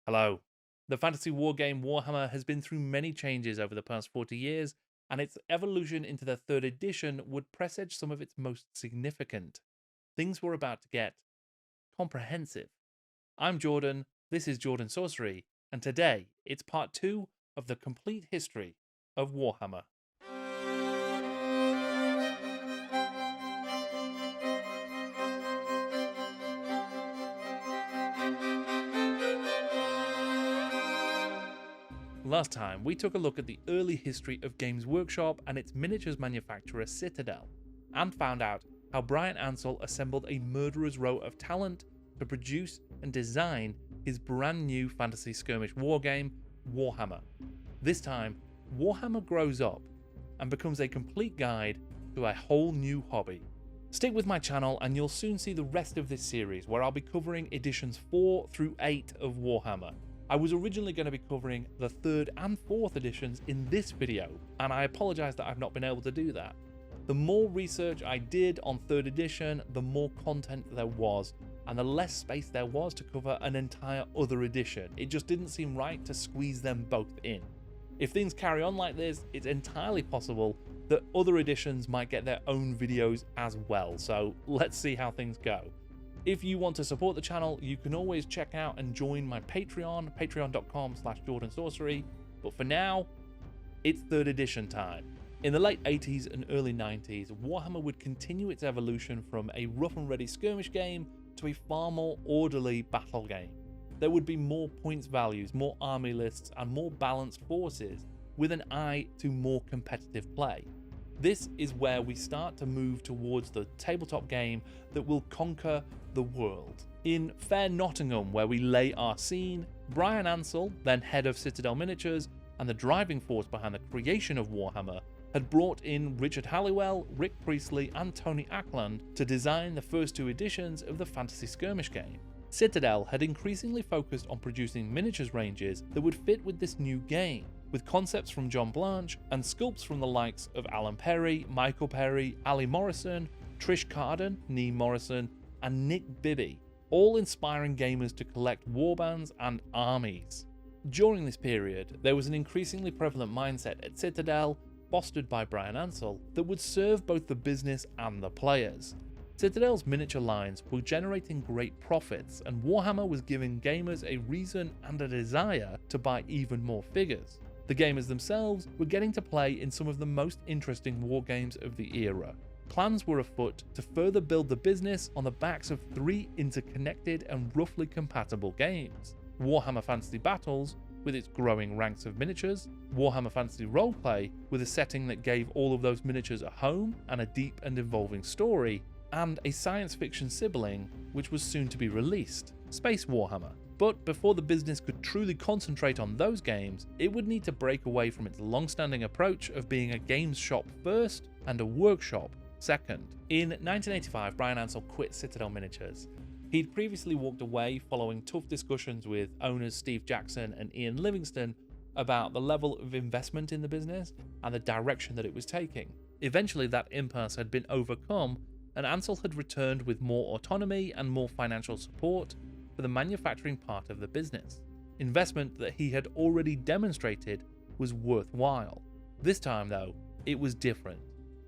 Hello. The fantasy wargame Warhammer has been through many changes over the past 40 years, and its evolution into the third edition would presage some of its most significant. Things were about to get comprehensive. I'm Jordan, this is Jordan Sorcery, and today it's part 2 of the complete history of Warhammer. Last time, we took a look at the early history of Games Workshop and its miniatures manufacturer Citadel, and found out how Bryan Ansell assembled a murderer's row of talent to produce and design his brand new fantasy skirmish wargame, Warhammer. This time, Warhammer grows up and becomes a complete guide to a whole new hobby. Stick with my channel and you'll soon see the rest of this series, where I'll be covering editions 4 through 8 of Warhammer. I was originally going to be covering the 3rd and 4th editions in this video, and I apologise that I've not been able to do that. The more research I did on 3rd edition, the more content there was, and the less space there was to cover an entire other edition. It just didn't seem right to squeeze them both in. If things carry on like this, it's entirely possible that other editions might get their own videos as well, so let's see how things go. If you want to support the channel, you can always check out and join my Patreon, patreon.com/JordanSorcery, but for now, it's 3rd edition time. In the late 80s and early 90s, Warhammer would continue its evolution from a rough and ready skirmish game to a far more orderly battle game. There would be more points values, more army lists, and more balanced forces, with an eye to more competitive play. This is where we start to move towards the tabletop game that will conquer the world. In Fair Nottingham, where we lay our scene, Bryan Ansell, then head of Citadel Miniatures and the driving force behind the creation of Warhammer, had brought in Richard Halliwell, Rick Priestley and Tony Ackland to design the first 2 editions of the fantasy skirmish game. Citadel had increasingly focused on producing miniatures ranges that would fit with this new game, with concepts from John Blanche and sculpts from the likes of Alan Perry, Michael Perry, Ali Morrison, Trish Carden, Nee Morrison, and Nick Bibby, all inspiring gamers to collect warbands and armies. During this period, there was an increasingly prevalent mindset at Citadel, fostered by Bryan Ansell, that would serve both the business and the players. Citadel's miniature lines were generating great profits, and Warhammer was giving gamers a reason and a desire to buy even more figures. The gamers themselves were getting to play in some of the most interesting wargames of the era. Plans were afoot to further build the business on the backs of 3 interconnected and roughly compatible games: Warhammer Fantasy Battles, with its growing ranks of miniatures, Warhammer Fantasy Roleplay, with a setting that gave all of those miniatures a home and a deep and evolving story, and a science fiction sibling which was soon to be released, Space Warhammer. But before the business could truly concentrate on those games, it would need to break away from its long-standing approach of being a games shop first and a workshop second. In 1985, Bryan Ansell quit Citadel Miniatures. He'd previously walked away following tough discussions with owners Steve Jackson and Ian Livingston about the level of investment in the business and the direction that it was taking. Eventually that impasse had been overcome, and Ansell had returned with more autonomy and more financial support for the manufacturing part of the business. Investment that he had already demonstrated was worthwhile. This time though, it was different.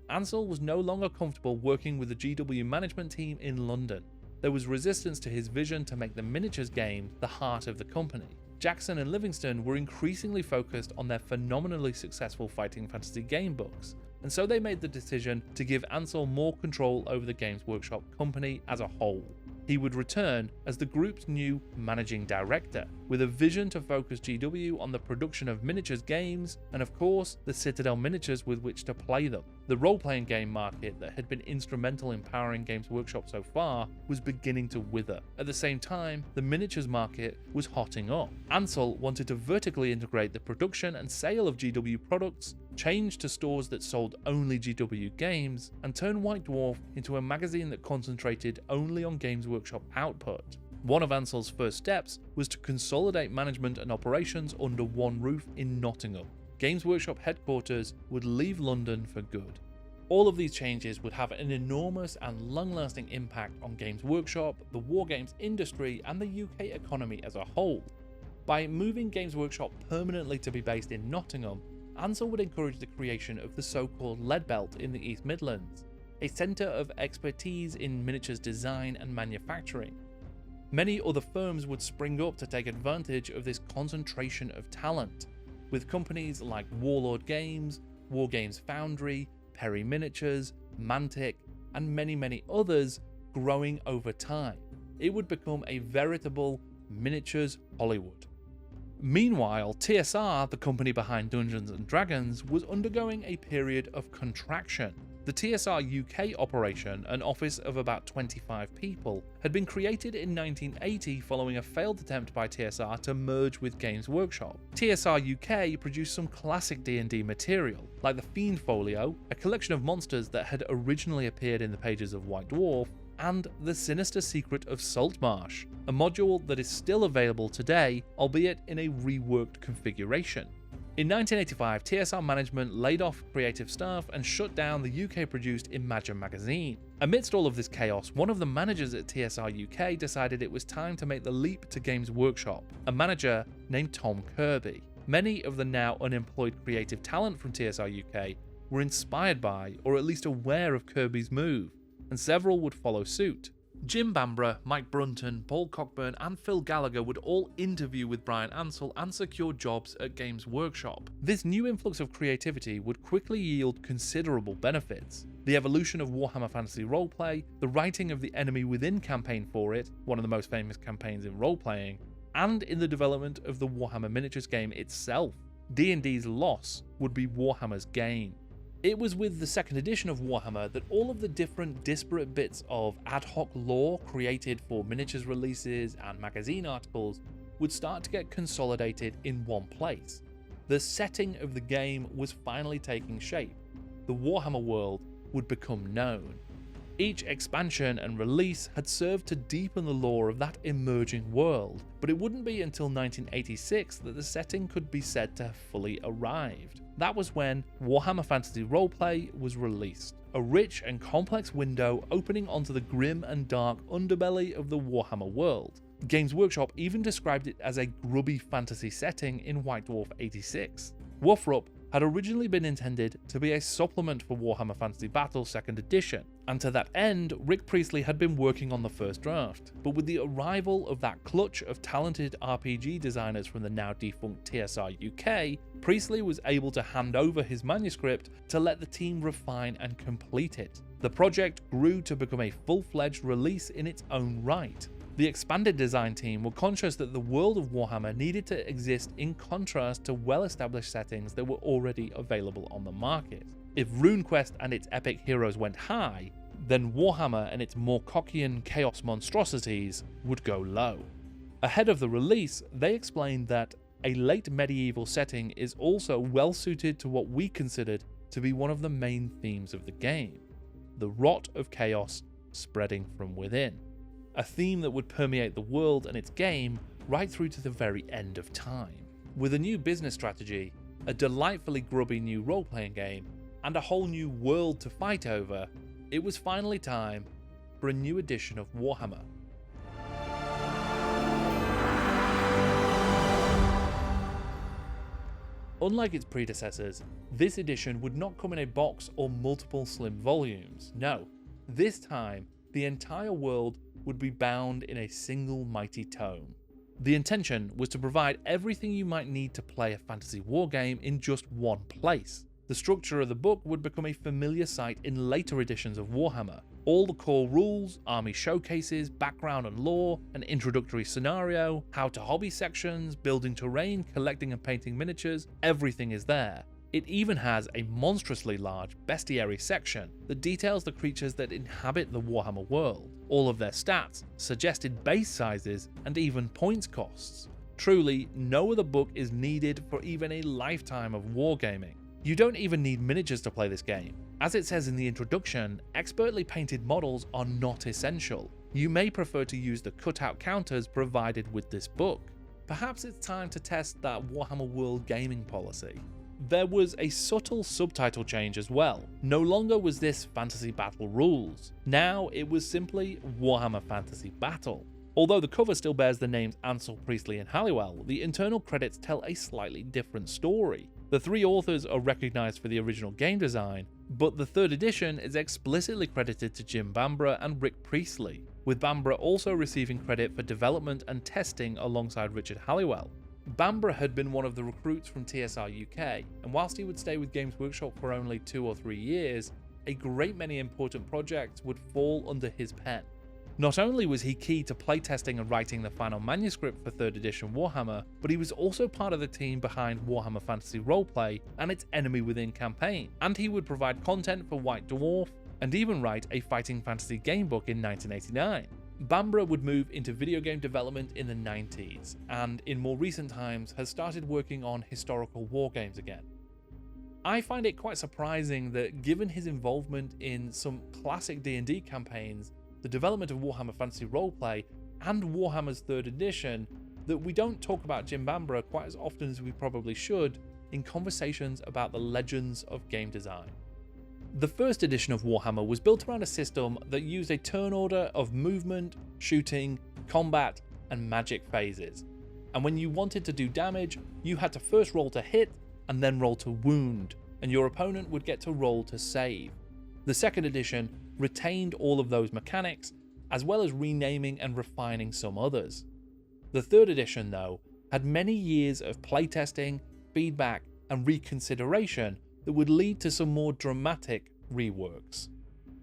Ansell was no longer comfortable working with the GW management team in London. There was resistance to his vision to make the miniatures game the heart of the company. Jackson and Livingston were increasingly focused on their phenomenally successful fighting fantasy game books, and so they made the decision to give Ansell more control over the Games Workshop company as a whole. He would return as the group's new managing director, with a vision to focus GW on the production of miniatures games and of course the Citadel miniatures with which to play them. The role-playing game market that had been instrumental in powering Games Workshop so far was beginning to wither. At the same time, the miniatures market was hotting up. Ansell wanted to vertically integrate the production and sale of GW products, change to stores that sold only GW games, and turn White Dwarf into a magazine that concentrated only on Games Workshop output. One of Ansell's first steps was to consolidate management and operations under one roof in Nottingham. Games Workshop headquarters would leave London for good. All of these changes would have an enormous and long-lasting impact on Games Workshop, the wargames industry, and the UK economy as a whole. By moving Games Workshop permanently to be based in Nottingham, Ansell would encourage the creation of the so-called Lead Belt in the East Midlands, a centre of expertise in miniatures design and manufacturing. Many other firms would spring up to take advantage of this concentration of talent, with companies like Warlord Games, Wargames Foundry, Perry Miniatures, Mantic, and many others growing over time. It would become a veritable miniatures Hollywood. Meanwhile, TSR, the company behind Dungeons & Dragons, was undergoing a period of contraction. The TSR UK operation, an office of about 25 people, had been created in 1980 following a failed attempt by TSR to merge with Games Workshop. TSR UK produced some classic D&D material, like the Fiend Folio, a collection of monsters that had originally appeared in the pages of White Dwarf, and The Sinister Secret of Saltmarsh, a module that is still available today, albeit in a reworked configuration. In 1985, TSR management laid off creative staff and shut down the UK-produced Imagine magazine. Amidst all of this chaos, one of the managers at TSR UK decided it was time to make the leap to Games Workshop, a manager named Tom Kirby. Many of the now unemployed creative talent from TSR UK were inspired by, or at least aware of Kirby's move, and several would follow suit. Jim Bambra, Mike Brunton, Paul Cockburn, and Phil Gallagher would all interview with Bryan Ansell and secure jobs at Games Workshop. This new influx of creativity would quickly yield considerable benefits. The evolution of Warhammer Fantasy Roleplay, the writing of the Enemy Within campaign for it, one of the most famous campaigns in roleplaying, and in the development of the Warhammer Miniatures game itself. D&D's loss would be Warhammer's gain. It was with the second edition of Warhammer that all of the different disparate bits of ad hoc lore created for miniatures releases and magazine articles would start to get consolidated in one place. The setting of the game was finally taking shape. The Warhammer world would become known. Each expansion and release had served to deepen the lore of that emerging world, but it wouldn't be until 1986 that the setting could be said to have fully arrived. That was when Warhammer Fantasy Roleplay was released, a rich and complex window opening onto the grim and dark underbelly of the Warhammer world. Games Workshop even described it as a grubby fantasy setting in White Dwarf 86. Warfrup had originally been intended to be a supplement for Warhammer Fantasy Battle 2nd edition, and to that end, Rick Priestley had been working on the first draft. But with the arrival of that clutch of talented RPG designers from the now defunct TSR UK, Priestley was able to hand over his manuscript to let the team refine and complete it. The project grew to become a full-fledged release in its own right. The expanded design team were conscious that the world of Warhammer needed to exist in contrast to well-established settings that were already available on the market. If RuneQuest and its epic heroes went high, then Warhammer and its Morkockian chaos monstrosities would go low. Ahead of the release, they explained that a late medieval setting is also well suited to what we considered to be one of the main themes of the game: the rot of chaos spreading from within. A theme that would permeate the world and its game right through to the very end of time. With a new business strategy, a delightfully grubby new role-playing game, and a whole new world to fight over, it was finally time for a new edition of Warhammer. Unlike its predecessors, this edition would not come in a box or multiple slim volumes. No, this time, the entire world would be bound in a single mighty tome. The intention was to provide everything you might need to play a fantasy wargame in just one place. The structure of the book would become a familiar sight in later editions of Warhammer. All the core rules, army showcases, background and lore, an introductory scenario, how to hobby sections, building terrain, collecting and painting miniatures, everything is there. It even has a monstrously large bestiary section that details the creatures that inhabit the Warhammer world, all of their stats, suggested base sizes, and even points costs. Truly, no other book is needed for even a lifetime of wargaming. You don't even need miniatures to play this game. As it says in the introduction, expertly painted models are not essential. You may prefer to use the cutout counters provided with this book. Perhaps it's time to test that Warhammer World gaming policy. There was a subtle subtitle change as well. No longer was this Fantasy Battle Rules. Now it was simply Warhammer Fantasy Battle. Although the cover still bears the names Ansell, Priestley, and Halliwell, the internal credits tell a slightly different story. The 3 authors are recognised for the original game design, but the 3rd edition is explicitly credited to Jim Bambra and Rick Priestley, with Bambra also receiving credit for development and testing alongside Richard Halliwell. Bambra had been one of the recruits from TSR UK, and whilst he would stay with Games Workshop for only 2 or 3 years, a great many important projects would fall under his pen. Not only was he key to playtesting and writing the final manuscript for 3rd edition Warhammer, but he was also part of the team behind Warhammer Fantasy Roleplay and its Enemy Within campaign, and he would provide content for White Dwarf and even write a fighting fantasy gamebook in 1989. Bambra would move into video game development in the 90s, and in more recent times has started working on historical wargames again. I find it quite surprising that given his involvement in some classic D&D campaigns, the development of Warhammer Fantasy Roleplay, and Warhammer's 3rd edition, that we don't talk about Jim Bambra quite as often as we probably should in conversations about the legends of game design. The 1st edition of Warhammer was built around a system that used a turn order of movement, shooting, combat, and magic phases. And when you wanted to do damage, you had to first roll to hit and then roll to wound, and your opponent would get to roll to save. The 2nd edition retained all of those mechanics, as well as renaming and refining some others. The 3rd edition, though, had many years of playtesting, feedback, and reconsideration that would lead to some more dramatic reworks.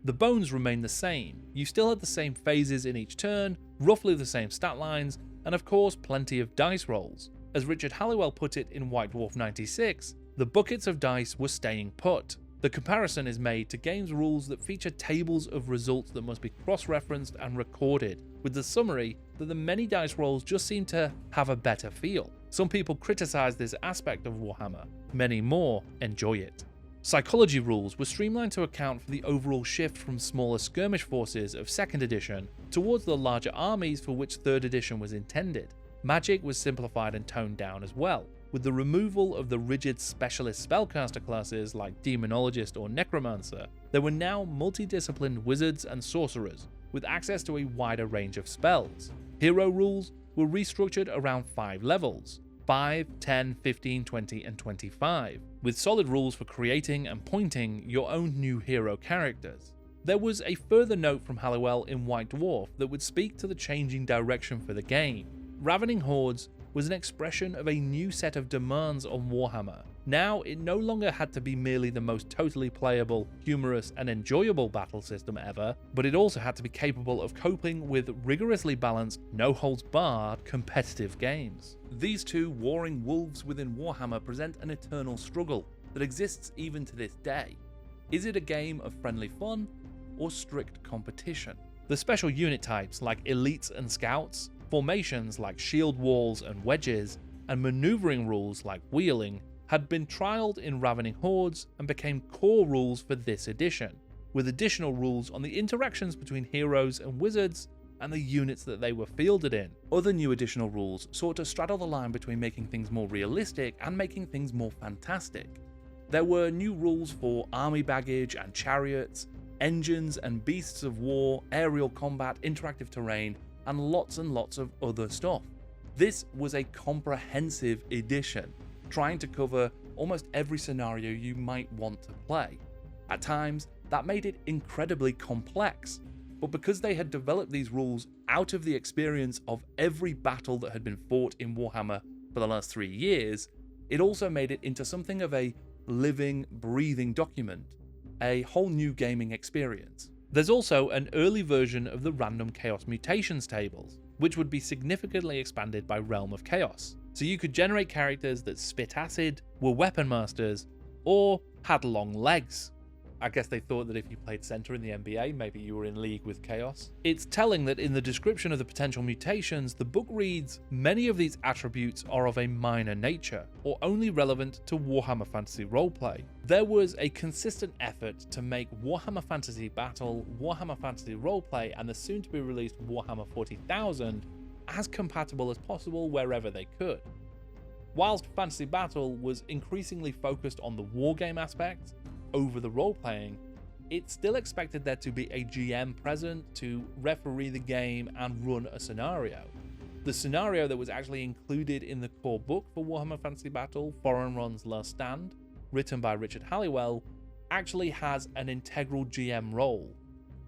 The bones remained the same. You still had the same phases in each turn, roughly the same stat lines, and of course plenty of dice rolls. As Richard Halliwell put it in White Dwarf 96, the buckets of dice were staying put. The comparison is made to games rules that feature tables of results that must be cross-referenced and recorded, with the summary that the many dice rolls just seem to have a better feel. Some people criticize this aspect of Warhammer, many more enjoy it. Psychology rules were streamlined to account for the overall shift from smaller skirmish forces of 2nd edition towards the larger armies for which 3rd edition was intended. Magic was simplified and toned down as well, with the removal of the rigid specialist spellcaster classes like Demonologist or Necromancer. There were now multidisciplined wizards and sorcerers, with access to a wider range of spells. Hero rules were restructured around 5 levels, 5, 10, 15, 20, and 25, with solid rules for creating and pointing your own new hero characters. There was a further note from Halliwell in White Dwarf that would speak to the changing direction for the game. Ravening Hordes was an expression of a new set of demands on Warhammer. Now, it no longer had to be merely the most totally playable, humorous, and enjoyable battle system ever, but it also had to be capable of coping with rigorously balanced, no-holds-barred competitive games. These two warring wolves within Warhammer present an eternal struggle that exists even to this day. Is it a game of friendly fun, or strict competition? The special unit types like elites and scouts, formations like shield walls and wedges, and maneuvering rules like wheeling had been trialled in Ravening Hordes and became core rules for this edition, with additional rules on the interactions between heroes and wizards and the units that they were fielded in. Other new additional rules sought to straddle the line between making things more realistic and making things more fantastic. There were new rules for army baggage and chariots, engines and beasts of war, aerial combat, interactive terrain, and lots of other stuff. This was a comprehensive edition, trying to cover almost every scenario you might want to play. At times, that made it incredibly complex, but because they had developed these rules out of the experience of every battle that had been fought in Warhammer for the last 3 years, it also made it into something of a living, breathing document, a whole new gaming experience. There's also an early version of the random chaos mutations tables, which would be significantly expanded by Realm of Chaos. So you could generate characters that spit acid, were weapon masters, or had long legs. I guess they thought that if you played center in the NBA, maybe you were in league with Chaos. It's telling that in the description of the potential mutations, the book reads, many of these attributes are of a minor nature, or only relevant to Warhammer Fantasy Roleplay. There was a consistent effort to make Warhammer Fantasy Battle, Warhammer Fantasy Roleplay, and the soon-to-be released Warhammer 40,000 as compatible as possible wherever they could. Whilst Fantasy Battle was increasingly focused on the wargame aspect over the role-playing, it's still expected there to be a GM present to referee the game and run a scenario. The scenario that was actually included in the core book for Warhammer Fantasy Battle, Foranron's Last Stand, written by Richard Halliwell, actually has an integral GM role.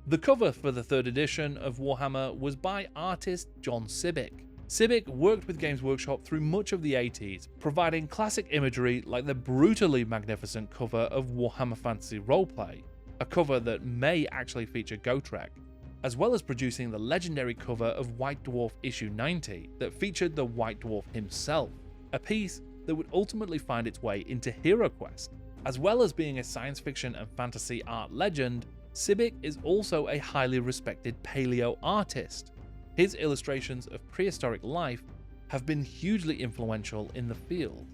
The cover for the 3rd edition of Warhammer was by artist John Sibbick. Sibbick worked with Games Workshop through much of the 80s, providing classic imagery like the brutally magnificent cover of Warhammer Fantasy Roleplay, a cover that may actually feature Gotrek, as well as producing the legendary cover of White Dwarf issue 90 that featured the White Dwarf himself, a piece that would ultimately find its way into HeroQuest. As well as being a science fiction and fantasy art legend, Sibbick is also a highly respected paleo artist. His illustrations of prehistoric life have been hugely influential in the field.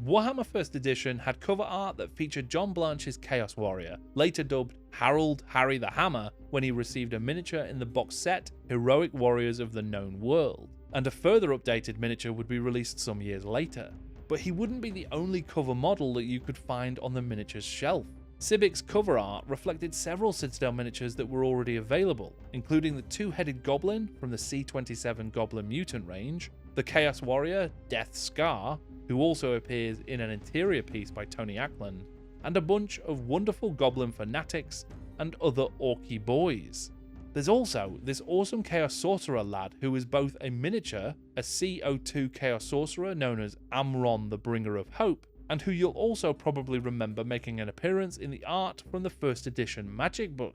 Warhammer 1st edition had cover art that featured John Blanche's Chaos Warrior, later dubbed Harold Harry the Hammer when he received a miniature in the box set Heroic Warriors of the Known World, and a further updated miniature would be released some years later. But he wouldn't be the only cover model that you could find on the miniatures shelf. Sibbick's cover art reflected several Citadel miniatures that were already available, including the two-headed Goblin from the C27 Goblin Mutant range, the Chaos Warrior, Death Scar, who also appears in an interior piece by Tony Ackland, and a bunch of wonderful Goblin fanatics and other orky boys. There's also this awesome Chaos Sorcerer lad who is both a miniature, a CO2 Chaos Sorcerer known as Amron the Bringer of Hope, and who you'll also probably remember making an appearance in the art from the 1st edition Magic book.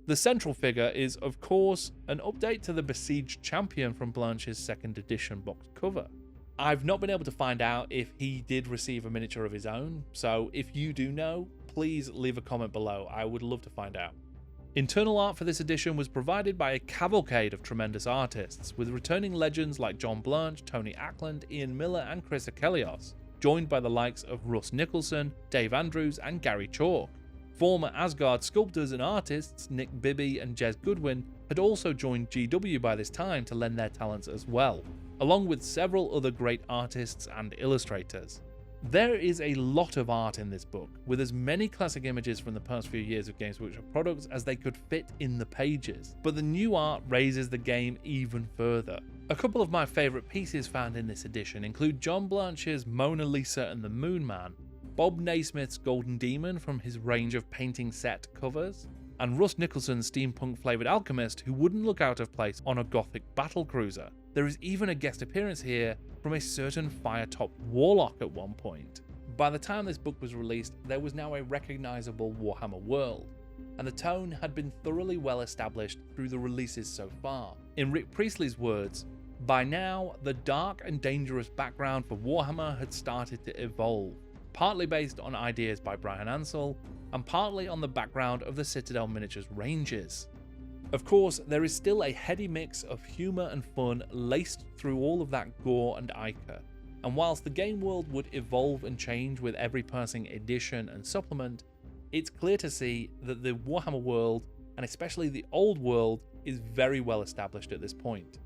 The central figure is, of course, an update to the Besieged Champion from Blanche's 2nd edition box cover. I've not been able to find out if he did receive a miniature of his own, so if you do know, please leave a comment below. I would love to find out. Internal art for this edition was provided by a cavalcade of tremendous artists, with returning legends like John Blanche, Tony Ackland, Ian Miller and Chris Achelios, joined by the likes of Russ Nicholson, Dave Andrews and Gary Chalk. Former Asgard sculptors and artists Nick Bibby and Jez Goodwin had also joined GW by this time to lend their talents as well, along with several other great artists and illustrators. There is a lot of art in this book, with as many classic images from the past few years of Games Workshop products as they could fit in the pages, but the new art raises the game even further. A couple of my favourite pieces found in this edition include John Blanche's Mona Lisa and the Moon Man, Bob Naismith's Golden Demon from his range of painting set covers, and Russ Nicholson's steampunk flavoured alchemist who wouldn't look out of place on a gothic battlecruiser. There is even a guest appearance here from a certain fire-topped warlock at one point. By the time this book was released, there was now a recognisable Warhammer world, and the tone had been thoroughly well established through the releases so far. In Rick Priestley's words, by now, the dark and dangerous background for Warhammer had started to evolve, partly based on ideas by Bryan Ansell, and partly on the background of the Citadel Miniatures ranges. Of course, there is still a heady mix of humour and fun laced through all of that gore and ichor, and whilst the game world would evolve and change with every passing edition and supplement, it's clear to see that the Warhammer world, and especially the old world, is very well established at this point.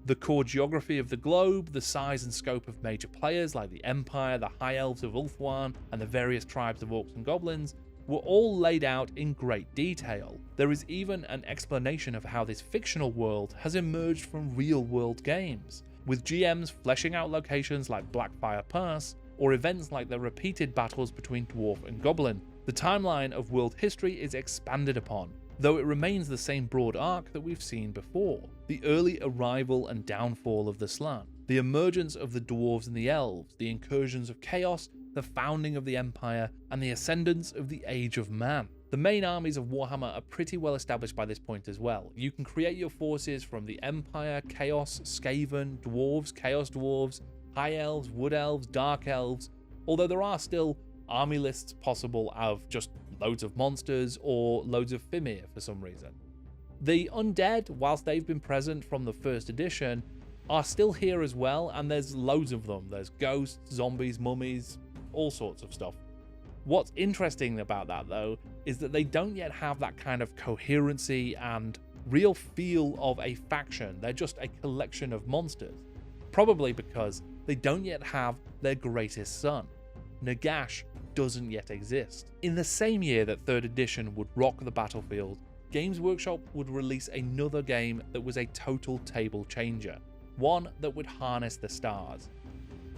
The core geography of the globe, the size and scope of major players like the Empire, the High Elves of Ulthuan, and the various tribes of Orcs and Goblins were all laid out in great detail. There is even an explanation of how this fictional world has emerged from real-world games, with GMs fleshing out locations like Blackfire Pass, or events like the repeated battles between Dwarf and Goblin. The timeline of world history is expanded upon, though it remains the same broad arc that we've seen before. The early arrival and downfall of the Slann, the emergence of the Dwarves and the Elves, the incursions of Chaos, the founding of the Empire, and the ascendance of the Age of Man. The main armies of Warhammer are pretty well established by this point as well. You can create your forces from the Empire, Chaos, Skaven, Dwarves, Chaos Dwarves, High Elves, Wood Elves, Dark Elves, although there are still army lists possible of just loads of monsters or loads of Fimir for some reason. The undead, whilst they've been present from the 1st edition, are still here as well, and there's loads of them. There's ghosts, zombies, mummies, all sorts of stuff. What's interesting about that though is that they don't yet have that kind of coherency and real feel of a faction. They're just a collection of monsters, probably because they don't yet have their greatest son. Nagash doesn't yet exist. In the same year that 3rd edition would rock the battlefield, Games Workshop would release another game that was a total table changer, one that would harness the stars: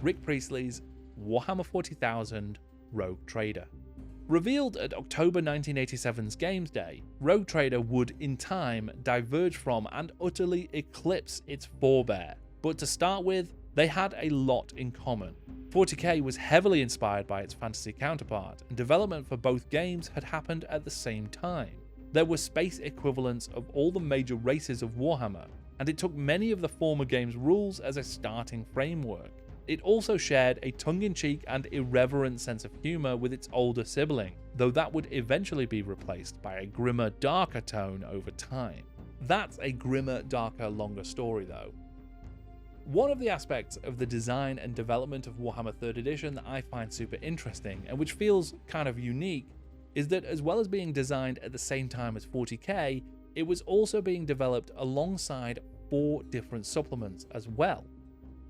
Rick Priestley's Warhammer 40,000 Rogue Trader. Revealed at October 1987's Games Day, Rogue Trader would, in time, diverge from and utterly eclipse its forebear. But to start with, they had a lot in common. 40k was heavily inspired by its fantasy counterpart, and development for both games had happened at the same time. There were space equivalents of all the major races of Warhammer, and it took many of the former game's rules as a starting framework. It also shared a tongue-in-cheek and irreverent sense of humour with its older sibling, though that would eventually be replaced by a grimmer, darker tone over time. That's a grimmer, darker, longer story though. One of the aspects of the design and development of Warhammer 3rd edition that I find super interesting, and which feels kind of unique, is that as well as being designed at the same time as 40k, it was also being developed alongside 4 different supplements as well.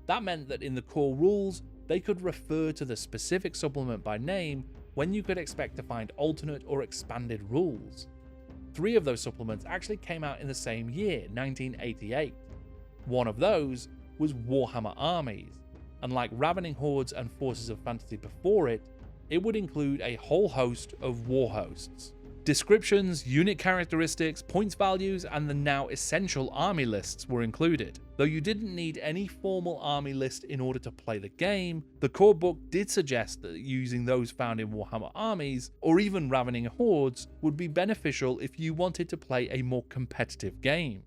That meant that in the core rules, they could refer to the specific supplement by name when you could expect to find alternate or expanded rules. 3 of those supplements actually came out in the same year, 1988. One of those was Warhammer Armies, and like Ravening Hordes and Forces of Fantasy before it, it would include a whole host of war hosts. Descriptions, unit characteristics, points values, and the now essential army lists were included. Though you didn't need any formal army list in order to play the game, the core book did suggest that using those found in Warhammer Armies, or even Ravening Hordes, would be beneficial if you wanted to play a more competitive game.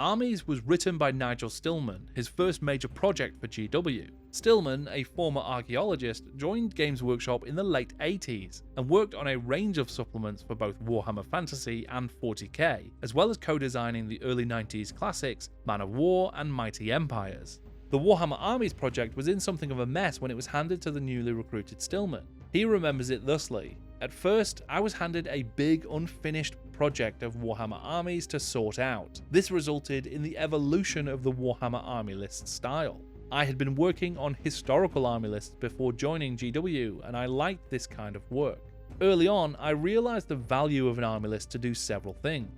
Armies was written by Nigel Stillman, his first major project for GW. Stillman, a former archaeologist, joined Games Workshop in the late 80s and worked on a range of supplements for both Warhammer Fantasy and 40k, as well as co-designing the early 90s classics Man of War and Mighty Empires. The Warhammer Armies project was in something of a mess when it was handed to the newly recruited Stillman. He remembers it thusly: "At first, I was handed a big unfinished project of Warhammer Armies to sort out. This resulted in the evolution of the Warhammer Army List style. I had been working on historical army lists before joining GW, and I liked this kind of work. Early on, I realized the value of an army list to do several things.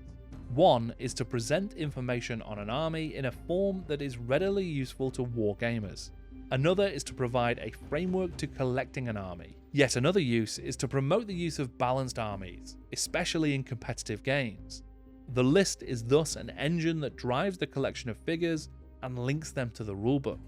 One is to present information on an army in a form that is readily useful to wargamers. Another is to provide a framework to collecting an army. Yet another use is to promote the use of balanced armies, especially in competitive games. The list is thus an engine that drives the collection of figures and links them to the rulebook.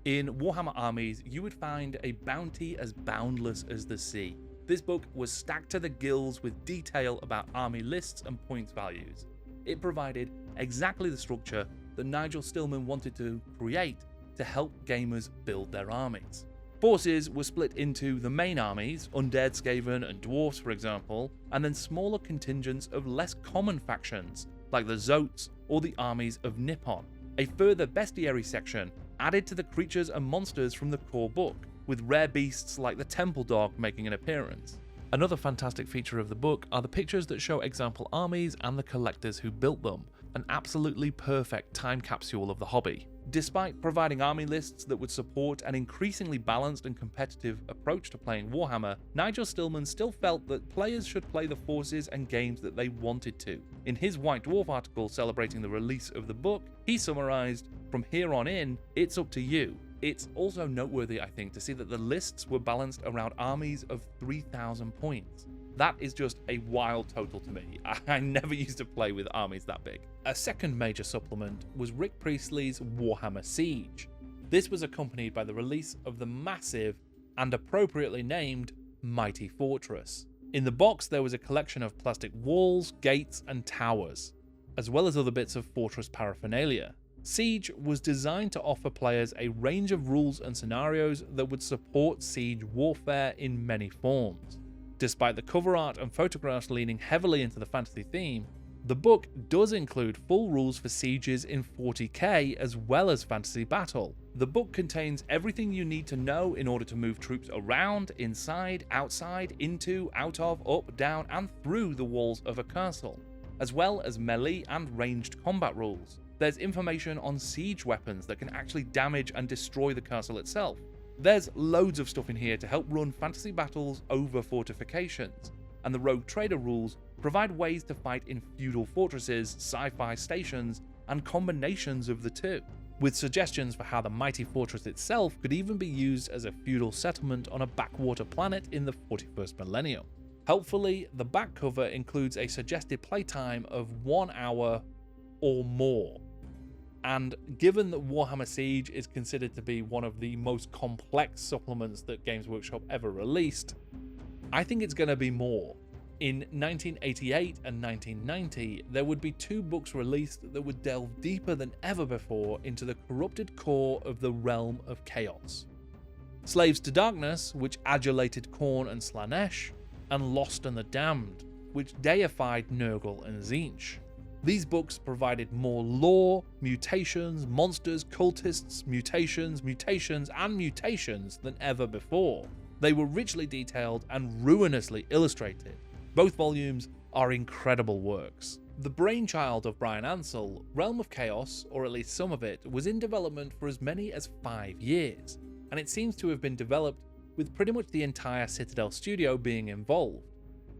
In Warhammer Armies, you would find a bounty as boundless as the sea. This book was stacked to the gills with detail about army lists and points values. It provided exactly the structure that Nigel Stillman wanted to create to help gamers build their armies. Forces were split into the main armies, Undead, Skaven, and Dwarfs for example, and then smaller contingents of less common factions, like the Zotes or the armies of Nippon. A further bestiary section added to the creatures and monsters from the core book, with rare beasts like the Temple Dog making an appearance. Another fantastic feature of the book are the pictures that show example armies and the collectors who built them, an absolutely perfect time capsule of the hobby. Despite providing army lists that would support an increasingly balanced and competitive approach to playing Warhammer, Nigel Stillman still felt that players should play the forces and games that they wanted to. In his White Dwarf article celebrating the release of the book, he summarised, "From here on in, it's up to you." It's also noteworthy, I think, to see that the lists were balanced around armies of 3,000 points. That is just a wild total to me. I never used to play with armies that big. A second major supplement was Rick Priestley's Warhammer Siege. This was accompanied by the release of the massive and appropriately named Mighty Fortress. In the box there was a collection of plastic walls, gates and towers, as well as other bits of fortress paraphernalia. Siege was designed to offer players a range of rules and scenarios that would support siege warfare in many forms. Despite the cover art and photographs leaning heavily into the fantasy theme, the book does include full rules for sieges in 40k as well as fantasy battle. The book contains everything you need to know in order to move troops around, inside, outside, into, out of, up, down and through the walls of a castle, as well as melee and ranged combat rules. There's information on siege weapons that can actually damage and destroy the castle itself, There's loads of stuff in here to help run fantasy battles over fortifications, and the Rogue Trader rules provide ways to fight in feudal fortresses, sci-fi stations, and combinations of the two, with suggestions for how the mighty fortress itself could even be used as a feudal settlement on a backwater planet in the 41st millennium. Helpfully, the back cover includes a suggested playtime of 1 hour or more. And given that Warhammer Siege is considered to be one of the most complex supplements that Games Workshop ever released, I think it's going to be more. In 1988 and 1990, there would be 2 books released that would delve deeper than ever before into the corrupted core of the realm of chaos. Slaves to Darkness, which adulated Khorne and Slaanesh, and Lost and the Damned, which deified Nurgle and Tzeentch. These books provided more lore, mutations, monsters, cultists, mutations, and mutations than ever before. They were richly detailed and ruinously illustrated. Both volumes are incredible works. The brainchild of Bryan Ansell, Realm of Chaos, or at least some of it, was in development for as many as 5 years, and it seems to have been developed with pretty much the entire Citadel studio being involved.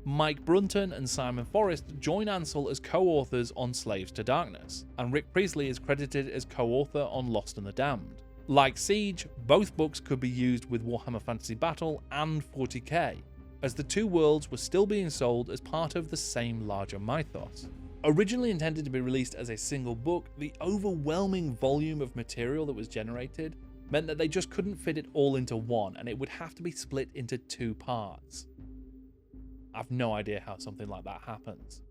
Mike Brunton and Simon Forrest join Ansell as co-authors on Slaves to Darkness, and Rick Priestley is credited as co-author on Lost and the Damned. Like Siege, both books could be used with Warhammer Fantasy Battle and 40k, as the 2 worlds were still being sold as part of the same larger mythos. Originally intended to be released as a single book, the overwhelming volume of material that was generated meant that they just couldn't fit it all into one, and it would have to be split into 2 parts. I've no idea how something like that happens.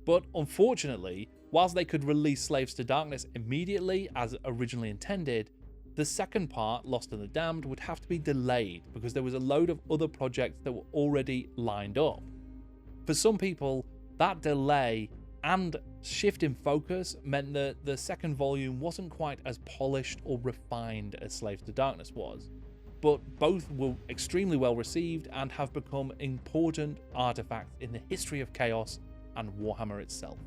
But unfortunately, whilst they could release Slaves to Darkness immediately as originally intended, the second part, Lost and the Damned, would have to be delayed because there was a load of other projects that were already lined up. For some people, that delay and shift in focus meant that the second volume wasn't quite as polished or refined as Slaves to Darkness was, but both were extremely well received and have become important artifacts in the history of Chaos and Warhammer itself.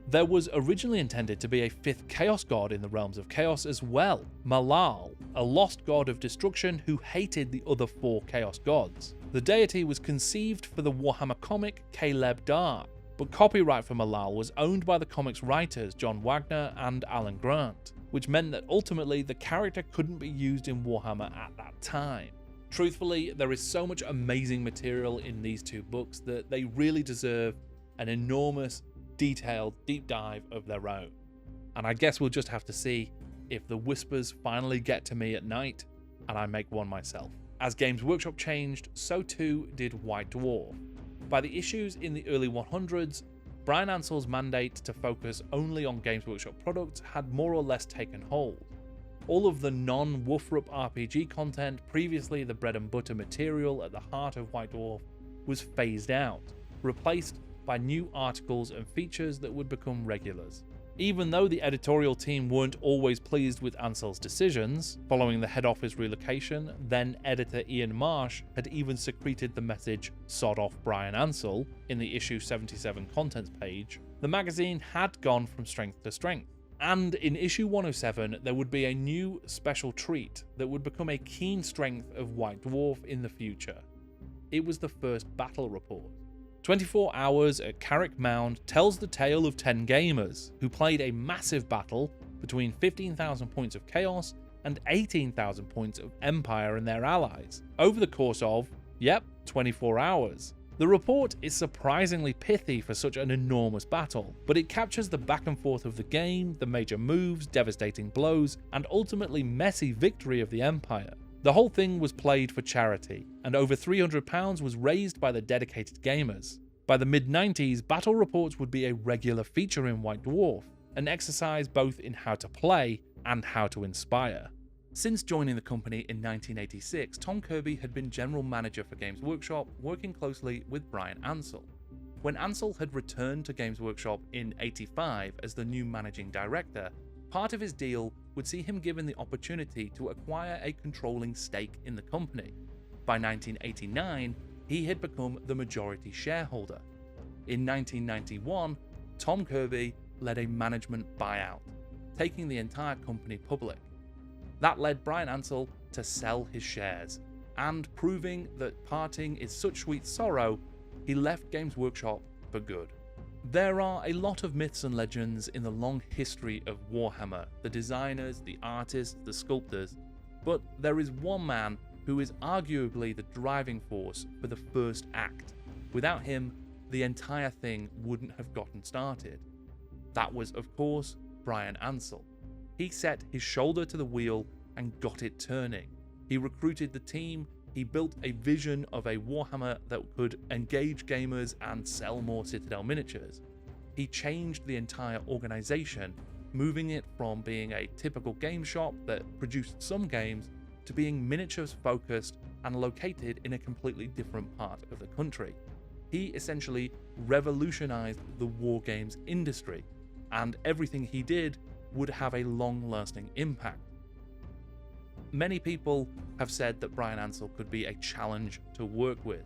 There was originally intended to be a 5th Chaos God in the Realms of Chaos as well, Malal, a lost god of destruction who hated the other 4 Chaos gods. The deity was conceived for the Warhammer comic Caleb Dark, but copyright for Malal was owned by the comic's writers John Wagner and Alan Grant, which meant that ultimately the character couldn't be used in Warhammer at that time. Truthfully, there is so much amazing material in these 2 books that they really deserve an enormous, detailed deep dive of their own. And I guess we'll just have to see if the whispers finally get to me at night and I make one myself. As Games Workshop changed, so too did White Dwarf. By the issues in the early 100s, Bryan Ansell's mandate to focus only on Games Workshop products had more or less taken hold. All of the non-Woofrup RPG content, previously the bread and butter material at the heart of White Dwarf, was phased out, replaced by new articles and features that would become regulars. Even though the editorial team weren't always pleased with Ansell's decisions, following the head office relocation, then editor Ian Marsh had even secreted the message "Sod off Bryan Ansell" in the issue 77 contents page, the magazine had gone from strength to strength. And in issue 107, there would be a new special treat that would become a keen strength of White Dwarf in the future. It was the first battle report. 24 Hours at Carrick Mound tells the tale of 10 gamers who played a massive battle between 15,000 points of Chaos and 18,000 points of Empire and their allies over the course of, 24 hours. The report is surprisingly pithy for such an enormous battle, but it captures the back and forth of the game, the major moves, devastating blows, and ultimately messy victory of the Empire. The whole thing was played for charity, and over £300 was raised by the dedicated gamers. By the mid-90s, battle reports would be a regular feature in White Dwarf, an exercise both in how to play and how to inspire. Since joining the company in 1986, Tom Kirby had been general manager for Games Workshop, working closely with Bryan Ansell. When Ansell had returned to Games Workshop in '85 as the new managing director, part of his deal would see him given the opportunity to acquire a controlling stake in the company. By 1989, he had become the majority shareholder. In 1991, Tom Kirby led a management buyout, taking the entire company public. That led Bryan Ansell to sell his shares, and proving that parting is such sweet sorrow, he left Games Workshop for good. There are a lot of myths and legends in the long history of Warhammer, the designers, the artists, the sculptors, but there is one man who is arguably the driving force for the first act. Without him, the entire thing wouldn't have gotten started. That was, of course, Bryan Ansell. He set his shoulder to the wheel and got it turning. He recruited the team, he built a vision of a Warhammer that could engage gamers and sell more Citadel miniatures. He changed the entire organization, moving it from being a typical game shop that produced some games to being miniatures focused and located in a completely different part of the country. He essentially revolutionized the wargames industry, and everything he did would have a long-lasting impact. Many people have said that Bryan Ansell could be a challenge to work with,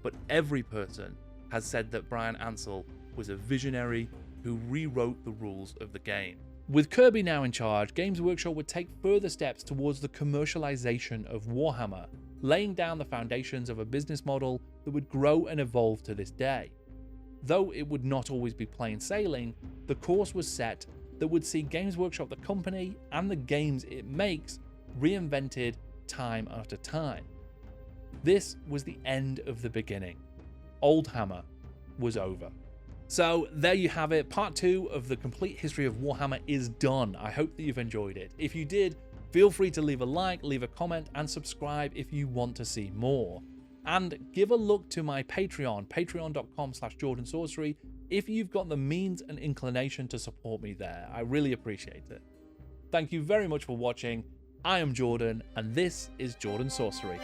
but every person has said that Bryan Ansell was a visionary who rewrote the rules of the game. With Kirby now in charge, Games Workshop would take further steps towards the commercialization of Warhammer, laying down the foundations of a business model that would grow and evolve to this day. Though it would not always be plain sailing, the course was set that would see Games Workshop the company and the games it makes reinvented time after time. This was the end of the beginning. Old Hammer was over. So there you have it, part 2 of the complete history of Warhammer is done. I hope that you've enjoyed it. If you did, feel free to leave a like, leave a comment, and subscribe if you want to see more. And give a look to my Patreon, patreon.com/JordanSorcery, if you've got the means and inclination to support me there. I really appreciate it. Thank you very much for watching. I am Jordan, and this is Jordan Sorcery.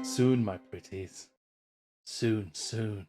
Soon, my pretties. Soon, soon.